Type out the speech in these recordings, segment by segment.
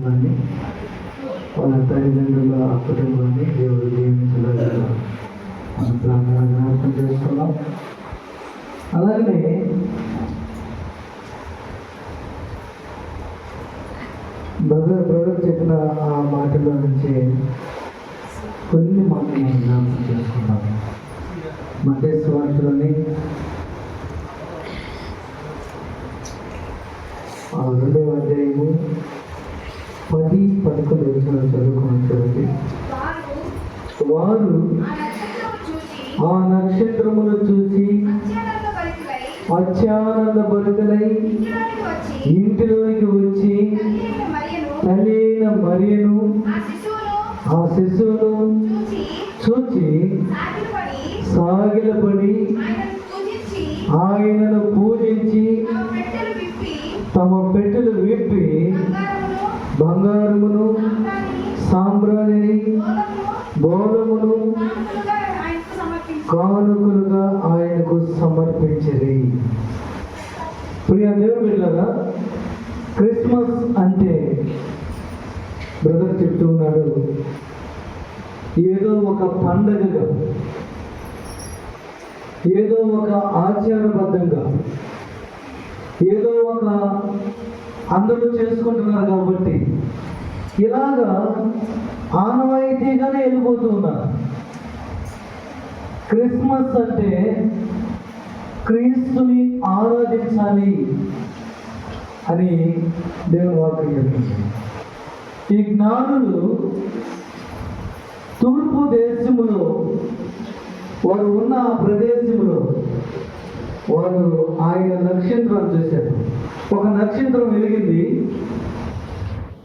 కుటుంబాన్ని, వాళ్ళ తల్లిదండ్రుల కుటుంబాన్ని దేవుడు దీవించగలగా మన ప్రార్థన జ్ఞాపకం చేసుకున్నాం. అలాగే బ్రదర్ చెప్పిన ఆ మాటలో నుంచి కొన్ని మాటలు మనం జ్ఞాపకం చేసుకున్నాం. మత్తయి సువార్తలోని 2వ అధ్యాయము 10-11 వచనాలు చదువుకున్నాం. చూడండి, వారు ఆ నక్షత్రమును చూసి అత్యానంద భరితులై ఇంటిలోకి వచ్చి తల్లి అయిన మరియను ఆ శిశువును చూచి సాగిలపడి ఆయనను పూజించి తమ పెట్టెలు విప్పి బంగారమును సాంబ్రాణిని బోళమును కానుకలుగా ఆయనకు సమర్పించిరి. ప్రియ దేవుని బిడ్డలారా, క్రిస్మస్ అంటే బ్రదర్ చెప్తూ ఉన్నాడు, ఏదో ఒక పండగగా, ఏదో ఒక ఆచారబద్ధంగా, ఏదో ఒక అందరూ చేసుకుంటున్నారు కాబట్టి ఇలాగా ఆనవాయితీగానే వెళ్ళిపోతూ ఉన్నారు. క్రిస్మస్ అంటే క్రీస్తుని ఆరాధించాలి అని దేవుని వాక్యం చెప్తుంది. ఈ జ్ఞానులు తూర్పు దేశములో వారు ఉన్న ఆ ప్రదేశంలో వారు ఆయన నక్షత్రం చూశారు. ఒక నక్షత్రం వెలిగింది,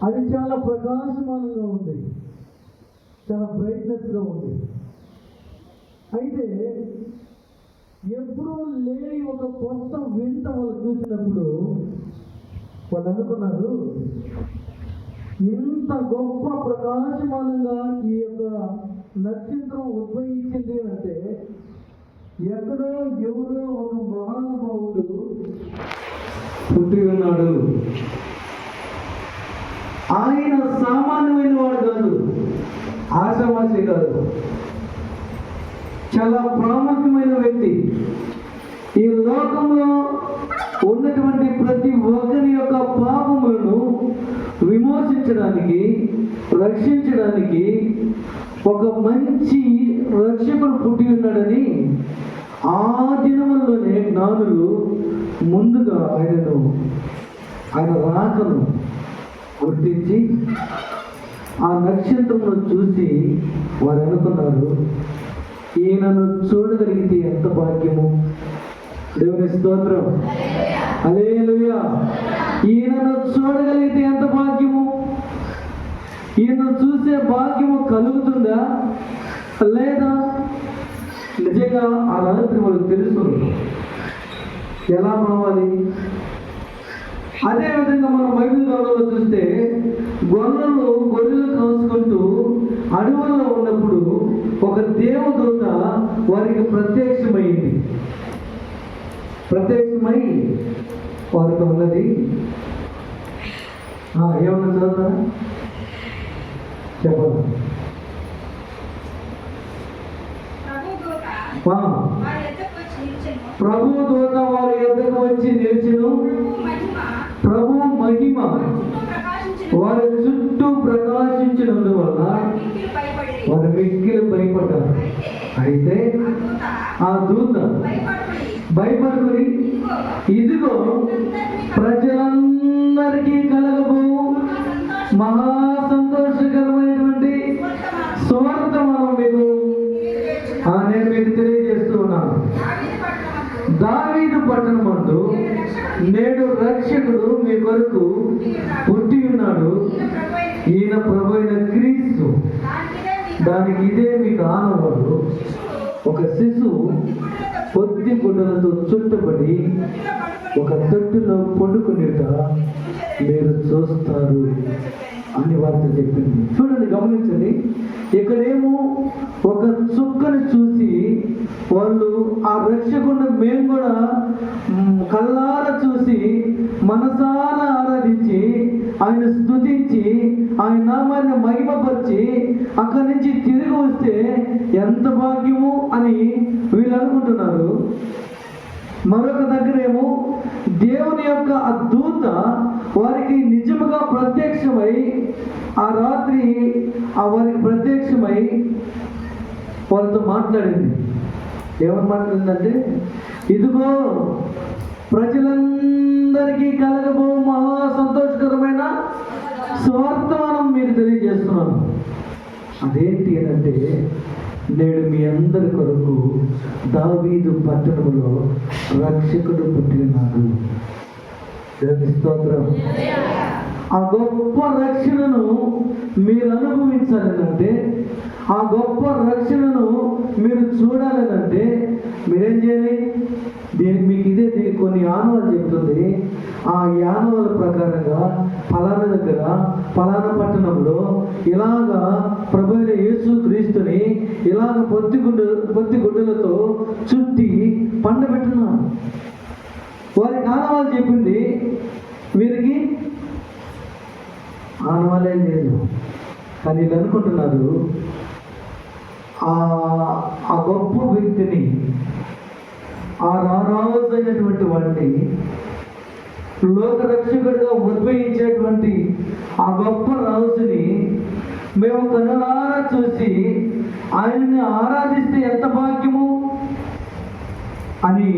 అది చాలా ప్రకాశమానంగా ఉంది, చాలా బ్రైట్నెస్గా ఉంది. అయితే ఎప్పుడూ లేని ఒక కొత్త వింత వాళ్ళు చూసినప్పుడు వాళ్ళు అనుకున్నారు, ఇంత గొప్ప ప్రకాశమానంగా ఈ యొక్క నక్షత్రం ఉద్భవించింది అంటే ఎక్కడో ఎవరో ఒక మహానుభావుడు పుట్టి ఉన్నాడు. ఆయన సామాన్యమైన వాడు కాదు, ఆశామాసి కాదు, చాలా ప్రాముఖ్యమైన వ్యక్తి. ఈ లోకంలో ఉన్నటువంటి ప్రతి ఒక్కరి యొక్క పాపములను విమోచించడానికి, రక్షించడానికి ఒక మంచి రక్షకుడు పుట్టి ఉన్నాడని ఆ దినముల్లోనే జ్ఞానులు ముందుగా ఆయన రాకను గుర్తించి ఆ నక్షత్రమును చూసి వారు అనుకున్నారు, ఈయనను చూడగలిగితే ఎంత భాగ్యము. దేవుని స్తోత్రం, హల్లెలూయా. ఈయనను చూడగలిగితే ఎంత భాగ్యము. ఈయనను చూసే భాగ్యము కలుగుతుందా లేదా? నిజంగా ఆ రాత్రి వాళ్ళకి తెలుస్తుంది ఎలా రావాలి. అదేవిధంగా మనం బైబిల్ గ్రంథంలో చూస్తే గొర్రెలు కాసుకుంటూ అడవుల్లో ఉన్నప్పుడు ఒక దేవదూత వారికి ప్రత్యక్షమై వారితో ఉన్నది. ఏమన్నా చదువుతారా చెప్పాలి. ప్రభు దూత వారి ఎద్దకు వచ్చి నిలిచెను. ప్రభు మహిమ వారి చుట్టూ ప్రకాశించినందువల్ల వారు మిక్కిలి భయపడ్డారు. అయితే ఆ దూత భయపడుకుని, ఇదిగో ప్రజలందరికీ కలగబోవు మహా సంతోషకరమైనటువంటి సువార్తమానం మీకు నేను మీకు తెలియజేస్తూ ఉన్నాను. దావీదు పట్టణమందు నేడు రక్షకుడు మీ కొరకు పుట్టి ఉన్నాడు, ఈయన ప్రభు అయిన క్రీస్తు. దానికి ఇదే మీకు ఆనవాడు. ఒక శిశువు పొద్దు గుడ్డలతో చుట్టబడి ఒక తొట్టులో పండుకునేట మీరు చూస్తారు అని వారితో చెప్పింది. చూడండి, గమనించండి. ఇక్కడేమో ఒక చుక్కని చూసి వాళ్ళు ఆ రక్షకుడిని మేము కూడా కళ్ళారా చూసి మనసారా ఆరాధించి ఆయన స్తుతించి ఆయన నామాన్ని మహిమపరిచి అక్కడి నుంచి తిరిగి వస్తే ఎంత భాగ్యము అని వీళ్ళు అనుకుంటున్నారు. మరొక దగ్గరేమో దేవుని యొక్క ఆ దూత వారికి నిజముగా ప్రత్యక్షమై ఆ రాత్రి వారికి ప్రత్యక్షమై వాళ్ళతో మాట్లాడింది. ఏమని మాట్లాడిందంటే, ఇదిగో ప్రజలందరికీ కలగబో మహా సంతోషకరమైన స్వార్థమానం మీకు తెలియజేస్తున్నాను. అదేంటి అంటే, నేడు మీ అందరి కొరకు దావీదు పట్టణములో రక్షకుడు పుట్టినాడు. దేవుని స్తోత్రం. ఆ గొప్ప రక్షణను మీరు అనుభవించాలనంటే, ఆ గొప్ప రక్షణను మీరు చూడాలనంటే మీరేం చేయాలి? మీకు దీనికి కొన్ని ఆనవాలు చెప్తుంది. ఆ యానవాల ప్రకారంగా ఫలానా దగ్గర ఫలానా పట్టణంలో ఇలాగా ప్రభువైన యేసు క్రీస్తుని ఇలాగ పొత్తి గుడ్డలతో చుట్టి పండబెట్టున్నారు. వారికి ఆనవాలు చెప్పింది, వీరికి ఆనవాలే లేదు. కానీ వీళ్ళు అనుకుంటున్నారు ఆ గొప్ప వ్యక్తిని, ఆ రారాజైనటువంటి వాడిని, లోకరక్షకుడిగా ఉద్భవించేటువంటి ఆ గొప్ప రాజుని మేము కనులారా చూసి ఆయన్ని ఆరాధిస్తే ఎంత భాగ్యము అని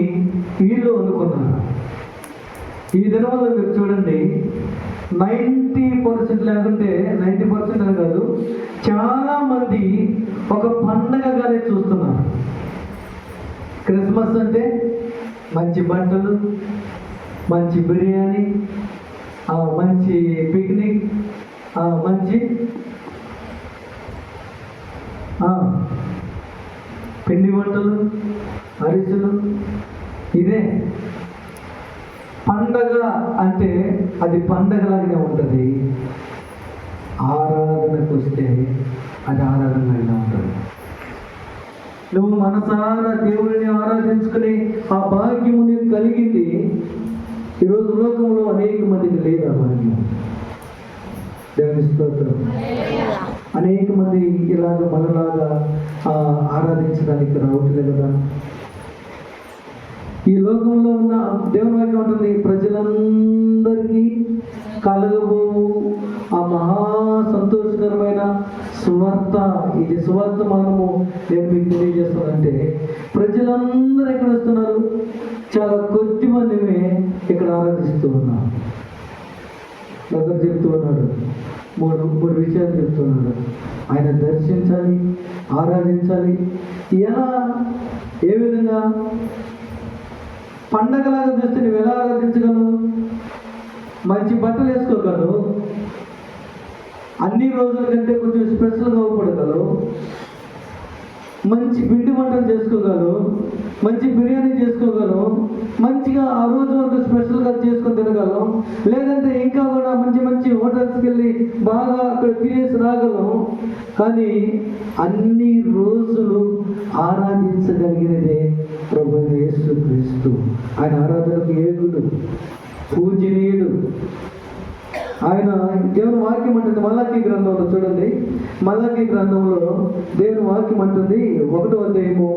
వీళ్ళు అనుకున్నారు. ఈ దినంలో మీరు చూడండి, 90% లేకుంటే 90% అని కాదు, చాలా మంది ఒక పండగగానే చూస్తున్నారు. క్రిస్మస్ అంటే మంచి బట్టలు, మంచి బిర్యానీ, మంచి పిక్నిక్, మంచి పిండి వంటలు, అరిసెలు. ఇదే పండగ అంటే అది పండగలాగానే ఉంటుంది. ఆరాధనకు వస్తే అది ఆరాధనలాగానే ఉంటుంది. నువ్వు మనసారా దేవుడిని ఆరాధించుకుని ఆ భాగ్యము నీకు కలిగింది. ఈరోజు లోకంలో అనేక మందికి లేదు ఆ భాగ్యం. దేవుని స్తోత్రం. అనేక మంది ఇలాగ మనలాగా ఆరాధించడానికి రావట్లేదు కదా. ఈ లోకంలో ఉన్న దేవుని వాక్యం ఉంటుంది, ప్రజలందరికీ కలగబోవు ఆ మహా సంతోషకరమైన సువార్త. ఇది సువార్తమానము నేను మీకు తెలియజేస్తానంటే, ప్రజలందరూ ఎక్కడ వస్తున్నారు? చాలా కొద్ది మందిమే ఇక్కడ ఆరాధిస్తూ ఉన్నారు. దగ్గర చెప్తూ ఉన్నాడు, మూడు విషయాలు చెప్తున్నాడు. ఆయన దర్శించాలి, ఆరాధించాలి. ఎలా? ఏ విధంగా? పండగలాగా చూస్తే నువ్వు ఎలా ఆరాధించగలవు? మంచి బట్టలు వేసుకోగలవు, అన్ని రోజుల కంటే కొంచెం స్పెషల్గా అవపడగలవు, మంచి పిండి వంటలు చేసుకోగలవు, మంచి బిర్యానీ చేసుకోగలవు, మంచిగా ఆ రోజు వరకు స్పెషల్గా చేసుకొని తినగలం. లేదంటే ఇంకా కూడా మంచి మంచి హోటల్స్కి వెళ్ళి బాగా అక్కడ తినేసి రాగలం. కానీ అన్ని రోజులు ఆరాధించగలిగినదే ప్రభువైన యేసు క్రీస్తు. ఆయన ఆరాధనకు యోగ్యుడు, పూజనీయుడు. ఆయన దేవుని వాక్యం అంటుంది మలాకీ గ్రంథంలో. చూడండి, మలాకీ గ్రంథంలో దేవుని వాక్యం అంటుంది 1వ అధ్యాయము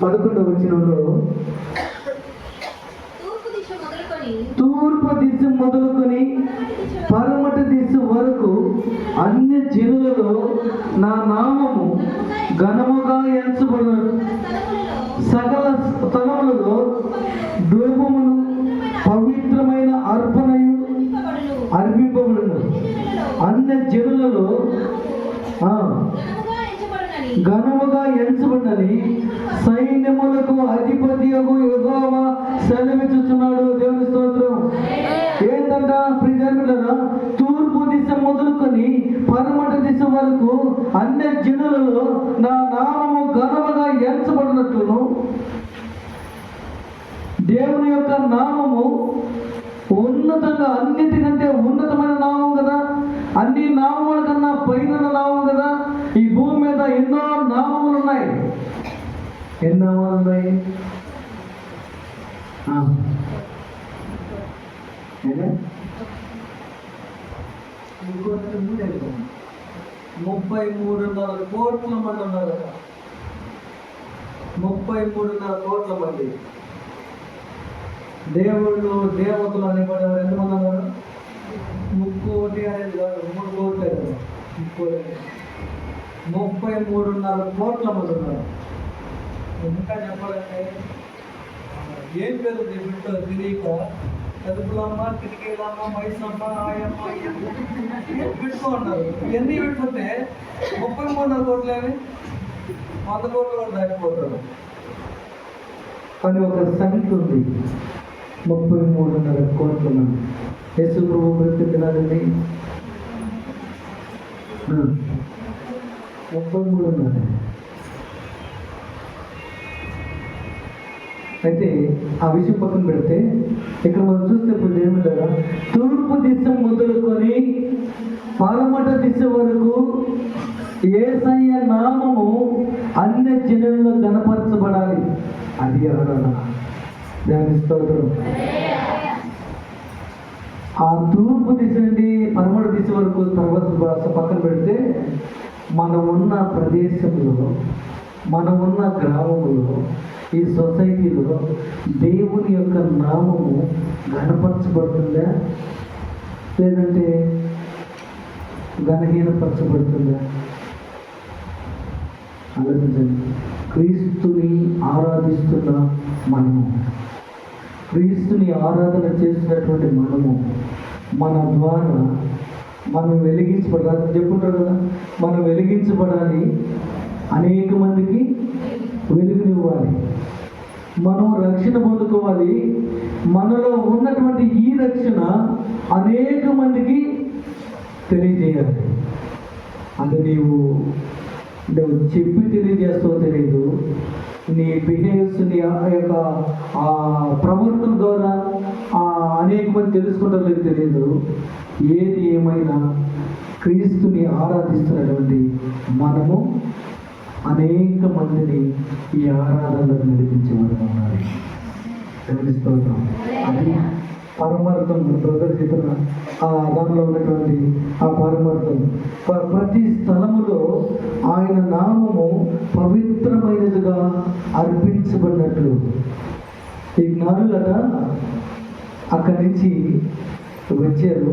11వ వచనంలో, తూర్పు దిశ మొదలుకొని పడమటి దిశ వరకు అన్ని జనులలో నా నామము ఘనముగా ఎంచబడిన సకల స్థలములలో ధూపమును పవిత్రమైన అర్పణయు అర్పింపబడును. అన్ని జనులలో ఘనముగా ఎంచబడినని సైన్యములకు అధిపతియగు యెహోవా సెలవిచ్చుచున్నాడు. దేవుని స్తోత్రం. ఏంటంట ప్రియజనులారా? తూర్పు దిశ మొదలుకొని పడమటి దిశ వరకు అన్ని జనులలో నా నామము ఘనముగా ఎంచబడినట్లును దేవుని యొక్క నామము ఉన్నతంగా, అన్నిటికంటే ఉన్నతమైన నామం కదా, అన్ని నామముల కన్నా పైన నామం కదా. ఈ భూమి మీద ఎన్నో నామములు ఉన్నాయి. ఎన్ని నామాలు ఉన్నాయి? 33.5 కోట్ల మంది ఉన్నారు. 33.5 కోట్ల మంది దేవుళ్ళు, దేవతలు అనేవాడు ఎంతమంది ఉన్నారు? 3 అనేది కాదు, 3 కోట్లే కదా. 33.5 కోట్ల మంది ఉన్నారు. ఇంకా చెప్పాలంటే ఏం పేరు బిడ్డ తిరిగిక చదువులమ్మ, కిటికీలమ్మ, మైసమ్మ, ఆయమ్మ పెట్టుకో ఉన్నారు. ఇవన్నీ పెట్టుకుంటే 33.5 కోట్లేవి 100 కోట్లు కూడా దాటిపోతారు. కానీ ఒక సంఖ్య ఉంది, 33.5 కోట్ల మంది. యేసు ప్రభు బ్రతికినాడండి. 33.5. అయితే ఆ విషయం పక్కన పెడితే ఇక్కడ మనం చూస్తే ఇప్పుడు ఏమిటగా, తూర్పు దిశ మొదలుకొని పడమట దిశ వరకు యేసయ్య నామము అన్య జనుల్లో గణపరచబడాలి. అది ఆరాధన. దాని స్తోత్రం. ఆ తూర్పు దిశ నుండి పడమట దిశ వరకు తర్వాత పక్కన పెడితే మనం ఉన్న ప్రదేశంలో, మనం ఉన్న గ్రామంలో, ఈ సొసైటీలో దేవుని యొక్క నామము గణపరచబడుతుందా లేదంటే గణహీనపరచబడుతుందా? ఆలోచించండి. క్రీస్తుని ఆరాధిస్తున్న మనము, క్రీస్తుని ఆరాధన చేస్తున్నటువంటి మనము, మన ద్వారా మనం వెలిగించబడాలి. చెప్పుంటారు కదా, మనం వెలిగించబడాలి, అనేక మందికి వెలుగునివ్వాలి, మనం రక్షణ పొందుకోవాలి. మనలో ఉన్నటువంటి ఈ రక్షణ అనేక మందికి తెలియజేయాలి. అది నువ్వు చెప్పి తెలియజేస్తావో తెలియదు, నీ బిహేవ్స్, నీ యొక్క ఆ ప్రవర్తన ద్వారా అనేక మంది తెలుసుకుంటారో లేదు తెలియదు. ఏది ఏమైనా క్రీస్తుని ఆరాధిస్తున్నటువంటి మనము అనేక మందిని ఈ ఆరాధనలో నడిపించేవారు ఉన్నారు. స్తోత్రం. అది పరమార్థం. బ్రదర్ చెప్పిన దానిలో ఉన్నటువంటి ఆ పరమార్థం, ప్రతి స్థలములో ఆయన నామము పవిత్రమైనదిగా అర్పించబడినట్లు. ఈ జ్ఞానులట అక్కడి నుంచి వచ్చారు,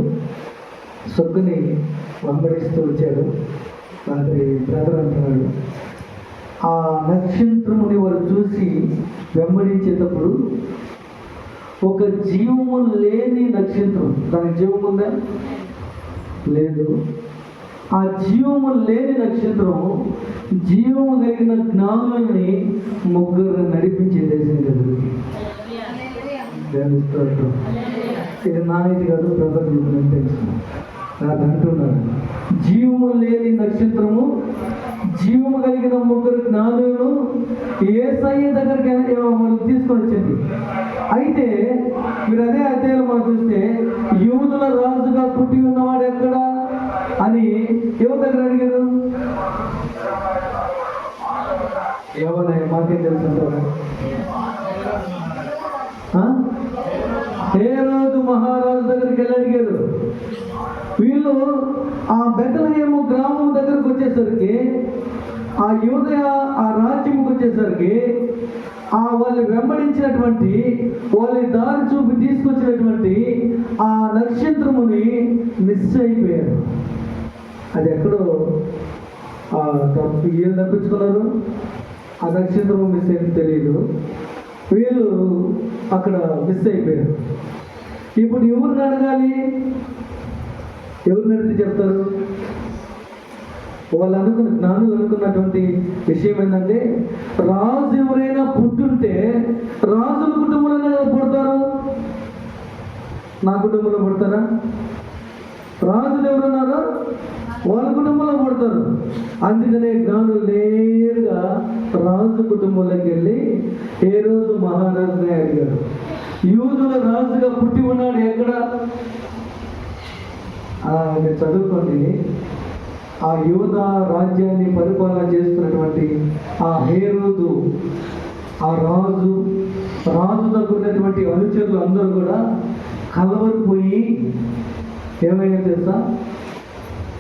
సొక్కుని వెంబడిస్తూ వచ్చారు. రాత్రి బ్రదర్ అంటున్నాడు, ఆ నక్షత్రముని వారు చూసి వెంబడించేటప్పుడు ఒక జీవము లేని నక్షత్రం, దానికి జీవం ఉందా? లేదు. ఆ జీవము లేని నక్షత్రం జీవము కలిగిన జ్ఞానులని ముగ్గురు నడిపించే దేశం దగ్గరికి. ఇది నా ఇది కాదు, బ్రదర్ చెప్పినట్టు తెలుసు. నాకు అంటున్నాను, జీవము లేని నక్షత్రము జీవము కలిగిన ముగ్గురు జ్ఞానులను యేసయ్య దగ్గరికి తీసుకొని వచ్చింది. అయితే మీరు అదే అధ్యాయంలో మనం చూస్తే, యూదుల రాజుగా పుట్టి ఉన్నవాడు ఎక్కడా అని ఎవరి దగ్గర అడిగారు? ఎవరైనా మాకేం తెలుసు? హేరోదు మహారాజు దగ్గరికి వెళ్ళి అడిగారు. వీళ్ళు ఆ బెత్లెహేము గ్రామం దగ్గరకు వచ్చేసరికి, ఆ యూదయ ఆ రాజ్యముకు వచ్చేసరికి, వాళ్ళు వెంబడించినటువంటి, వాళ్ళ దారి చూపి తీసుకొచ్చినటువంటి ఆ నక్షత్రముని మిస్ అయిపోయారు. అది ఎక్కడో వీళ్ళు తప్పించుకున్నారు, ఆ నక్షత్రము మిస్ అయింది తెలియదు, వీళ్ళు అక్కడ మిస్ అయిపోయారు. ఇప్పుడు ఎవరిని అడగాలి? ఎవరిని అడిగితే చెప్తారు? వాళ్ళు జ్ఞానులు అనుకున్నటువంటి విషయం ఏంటంటే, రాజు ఎవరైనా పుట్టుంటే రాజుల కుటుంబంలోనే పుడతారు, నా కుటుంబంలో పుడతారా? రాజులు ఎవరున్నారో వాళ్ళ కుటుంబంలో పుడతారు. అందుకనే జ్ఞానులు నేరుగా రాజు కుటుంబంలోకి వెళ్ళి హేరోదు మహారాజునే అడిగారు, యూదుల రాజుగా పుట్టి ఉన్నాడు. ఎక్కడ మీరు చదువుకోండి. ఆ యూద రాజ్యాన్ని పరిపాలన చేస్తున్నటువంటి ఆ హేరోదు, ఆ రాజు దగ్గర ఉన్నటువంటి అనుచరులు అందరూ కూడా కలవరిపోయి ఏమైనా తెలుసా?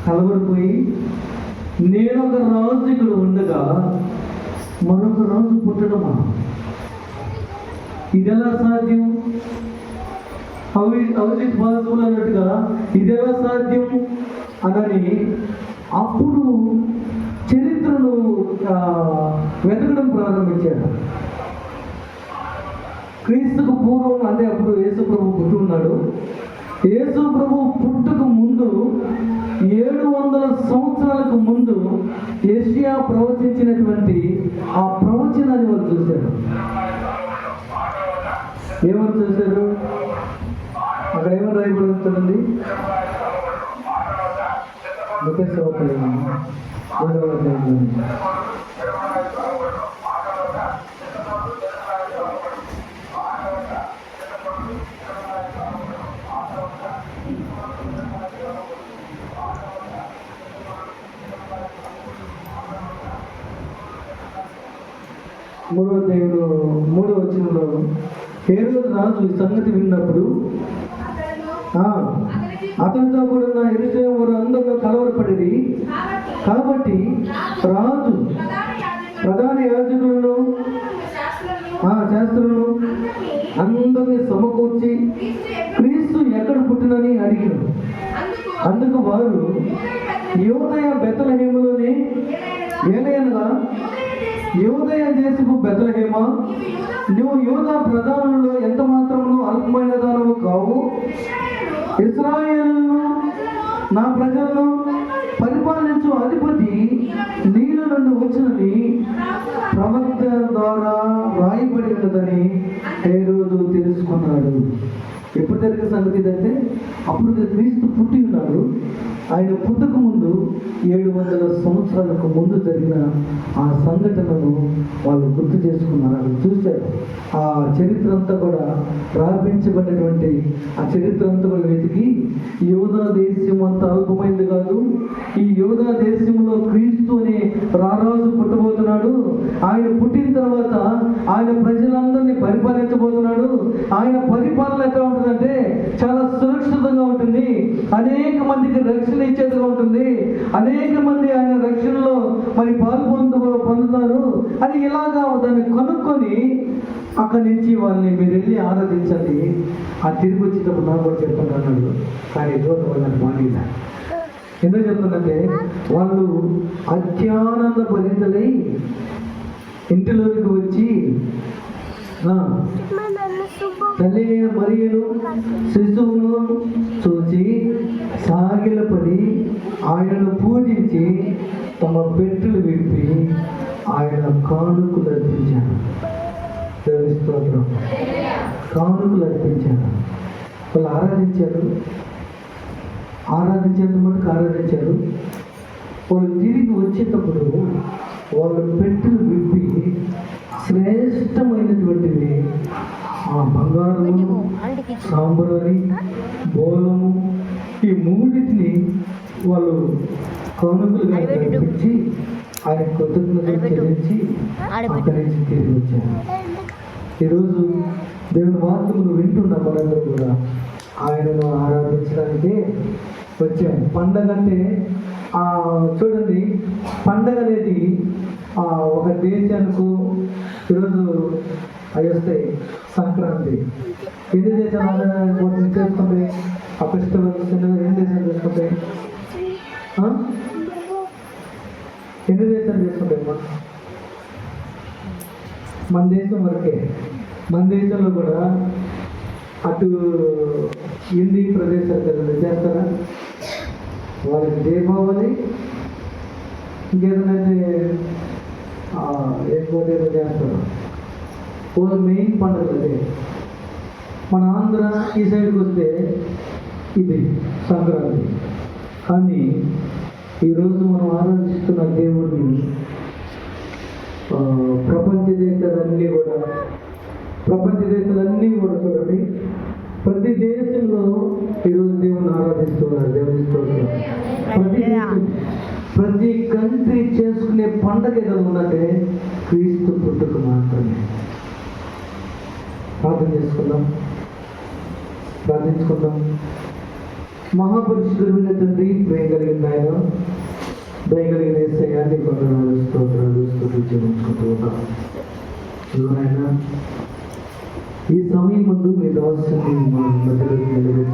కలవరిపోయి, నేను ఒక రాజు ఇక్కడ ఉండగా మరొక రాజు పుట్టడమా, ఇదెలా సాధ్యం? హౌ ఇట్ పాసిబుల్ అన్నట్టుగా ఇదెలా సాధ్యం అనని అప్పుడు చరిత్రను వెతకడం ప్రారంభించాడు. క్రీస్తుకు పూర్వం, అంటే అప్పుడు యేసు ప్రభు పుట్టి ఉన్నాడు. యేసు ప్రభు పుట్టుకు ముందు 700 సంవత్సరాలకు ముందు యెషయా ప్రవచించినటువంటి ఆ ప్రవచనాన్ని వాళ్ళు చూశారు. ఏమని చూశారు? అక్కడ ఏమని రాయబడుతుంది? మూడో వచనంలో హేరోదు రాజు ఈ సంగతి విన్నప్పుడు అతనితో కూడా యెరూషలేము వారు అందరూ కలవరపడిరి. కాబట్టి రాజు ప్రధాన యాజకులను శాస్త్రులను అందరినీ సమకూర్చి క్రీస్తు ఎక్కడ పుట్టినని అడిగారు. అందుకు వారు యూదయ బెత్లెహేములోని, ఏలయనగా యూదయ దేశపు బెత్లెహేమా, నువ్వు యూదా ప్రధానుల్లో ఎంత మాత్రమును అల్పమైన దానము కావు. ఇశ్రాయేలును నా ప్రజలను పరిపాలించు అధిపతి నీళ్ళ నుండి వచ్చినని ప్రవక్త ద్వారా రాయబడి ఉన్నదని హేరోదు తెలుసుకున్నాడు. ఎప్పుడు జరిగిన సంగతి ఇదంటే అప్పుడు క్రీస్తు పుట్టి ఉన్నాడు. ఆయన పుట్టక ముందు 700 సంవత్సరాలకు ముందు జరిగిన ఆ సంఘటనను వాళ్ళు గుర్తు చేసుకున్నారు, చూశారు. ఆ చరిత్ర అంతా కూడా రాపించబడినటువంటి ఆ చరిత్ర అంతా కూడా వెతికి యూదా దేశం అంత అల్పమైంది కాదు. ఈ యూదా దేశంలో క్రీస్తు అనే రారాజు పుట్టబోతున్నాడు. ఆయన పుట్టిన తర్వాత ఆయన ప్రజలందరినీ పరిపాలించబోతున్నాడు. ఆయన పరిపాలన ఎట్లా ఉంటుందంటే చాలా సురక్షితంగా ఉంటుంది, అనేక మందికి రక్షణ ఇచ్చేదిగా ఉంటుంది, అనేక మంది ఆయన రక్షణలో మరి పొందుతారు అని ఇలాగా దాన్ని కనుక్కొని అక్కడి నుంచి వాళ్ళని మీరు వెళ్ళి ఆరాధించండి, ఆ తిరిగి వచ్చేటప్పుడు నాకు కూడా చెప్పండి అన్నాడు. కానీ దూరం వాళ్ళని మానేదా. ఎందుకు చెప్తుందంటే వాళ్ళు అత్యానంద భరితులై ఇంటిలోకి వచ్చి తల్లి మరియును శిశువును చూసి సాగిలపడి ఆయనను పూజించి తమ పెట్టెలు విప్పి ఆయన కానుకలు అర్పించారు. స్తోత్రం. కానుకలు అర్పించారు. వాళ్ళు ఆరాధించారు మటుకు ఆరాధించారు. వాళ్ళు తిరిగి వచ్చేటప్పుడు వాళ్ళు పెట్టెలు విప్పి శ్రేష్టమైనటువంటివి ఆ బంగారము, సాంబ్రాణి, బోలము, ఈ మూడింటిని వాళ్ళు కానుకలుగా అర్పించి ఆయన కృతజ్ఞతలు చెల్లించి అక్కడి నుంచి తిరిగి వచ్చారు. ఈరోజు దేవుని వాక్యములు వింటున్న మనందరూ కూడా ఆయనను ఆరాధించడానికే వచ్చాము. పండగ అంటే చూడండి, పండగ అనేది ఒక దేశానికి ఈరోజు అవి వస్తాయి. సంక్రాంతి ఎన్ని దేశాలు చేసుకుంటాయి? ఆ ఫెస్టివల్స్ ఎన్ని దేశాలు చేసుకుంటాయి? ఎన్ని దేశాలు చేసుకుంటాయి? మన దేశం వరకే. మన దేశంలో కూడా అటు హిందీ ప్రదేశాలు చేస్తారా? వాళ్ళకి దీపావళి, ఇంకేదైతే ఎక్కువ చేస్తారు. మెయిన్ పండుగలు అదే. మన ఆంధ్ర ఈ సైడ్కి వస్తే ఇది సంక్రాంతి. కానీ ఈరోజు మనం ఆరాధిస్తున్న దేవుడిని ప్రపంచ దేశాలన్నీ కూడా ప్రపంచ దేశాలన్నీ కూడా చూడండి, ప్రతి దేశంలో ఈరోజు దేవుని ఆరాధిస్తున్నారు, దేవుని స్తోత్రం. ప్రతి కంట్రీ చేసుకునే పండగ ఏదో ఉందంటే క్రీస్తు పుట్టుక మాత్రమే. ప్రార్థించుకుందాం. మహాపురుషుడైన తండ్రి, ప్రేమ కలిగిన ఆయన, దయ కలిగిన యేసయ్యా, నీ కొందరు స్తోత్రాలు స్తుతించుకుంటూ ఉన్నాం. ఈ సమయం ముందు మీ దాసుని మా మధ్యలో నిలబెట్టి